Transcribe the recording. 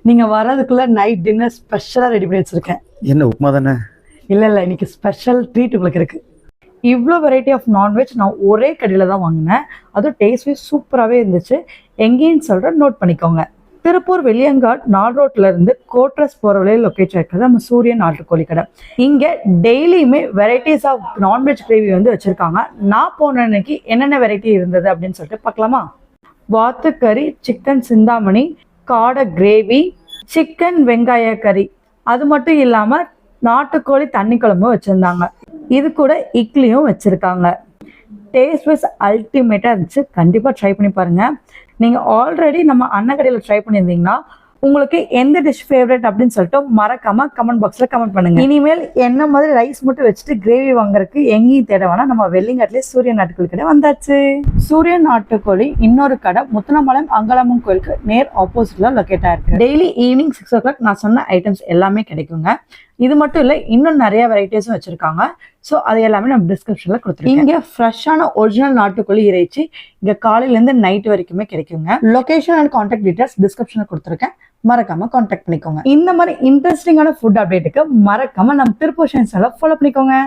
நீங்க வர்றதுக்குள்ள night dinner ஸ்பெஷலா ரெடி பண்ணி வச்சிருக்கேன். என்ன உப்புமா தானே? இல்ல இன்னைக்கு ஸ்பெஷல் ட்ரீட் உங்களுக்கு இருக்கு. இவ்வளோ வெரைட்டி ஆஃப் நான்வெஜ் நான் ஒரே கடையில் தான் வாங்கினேன். அதுவும் டேஸ்ட்வே சூப்பராகவே இருந்துச்சு. எங்கேன்னு சொல்கிறேன், நோட் பண்ணிக்கோங்க. திருப்பூர் வெளியங்காட் நாள் ரோட்ல இருந்து கோட்ரஸ் போகிற வழியில் லொக்கேட் ஆயிருக்கிறது நம்ம சூரியன் நாட்டுக்கோழி கடை. இங்கே டெய்லியுமே வெரைட்டிஸ் ஆஃப் நான்வெஜ் கிரேவி வந்து வச்சுருக்காங்க. நான் போன அன்னைக்கு என்னென்ன வெரைட்டி இருந்தது அப்படின்னு சொல்லிட்டு பார்க்கலாமா? வாத்துக்கறி, சிக்கன் சிந்தாமணி, காடை கிரேவி, சிக்கன் வெங்காய கறி, அது மட்டும் இல்லாமல் நாட்டுக்கோழி தண்ணி குழம்பும் வச்சுருந்தாங்க. இது கூட இட்லியும் வச்சுருக்காங்க. டேஸ்ட் வைஸ் அல்டிமேட்டாக இருந்துச்சு. கண்டிப்பாக ட்ரை பண்ணி பாருங்கள். நீங்கள் ஆல்ரெடி நம்ம அண்ணன் கடையில் ட்ரை பண்ணியிருந்தீங்கன்னா உங்களுக்கு எந்த டிஷ் ஃபேவரட் அப்படின்னு சொல்லிட்டு மறக்காம கமெண்ட் பாக்ஸில் கமெண்ட் பண்ணுங்க. இனிமேல் என்ன மாதிரி ரைஸ் மட்டும் வச்சுட்டு கிரேவி வாங்குறதுக்கு எங்கேயும் தேட வேணா, நம்ம வெள்ளிங்காட்டிலே சூரியன் நாட்டுக்கோழி கடை வந்தாச்சு. சூரியன் நாட்டுக்கோழி இன்னொரு கடை முத்துனம்பாளையம் அங்காளம்மன் கோயிலுக்கு நேர் ஆப்போசிட்ல லொக்கேட் ஆயிருக்கு. டெய்லி ஈவினிங் 6 o'clock நான் சொன்ன ஐட்டம்ஸ் எல்லாமே கிடைக்குங்க. இது மட்டும் இல்லை, இன்னும் நிறைய வெரைட்டிஸும் வச்சிருக்காங்க. ஸோ அது எல்லாமே நம்ம டிஸ்கிரிப்ஷன்ல கொடுத்துருக்கோம். இங்கே ஃப்ரெஷ்ஷான ஒரிஜினல் நாட்டுக்கோழி இறைச்சி இங்கே காலையிலேருந்து நைட் வரைக்குமே கிடைக்குங்க. லொகேஷன் அண்ட் கான்டாக்ட் டீட்டெயில்ஸ் டிஸ்கிரிப்ஷனில் கொடுத்துருக்கேன். மறக்காம கான்டாக்ட் பண்ணிக்கோங்க. இந்த மாதிரி இன்ட்ரெஸ்டிங்கான ஃபுட் அப்டேட்டுக்கு மறக்காம நம்ம திருப்பூர் சேனலை ஃபாலோ பண்ணிக்கோங்க.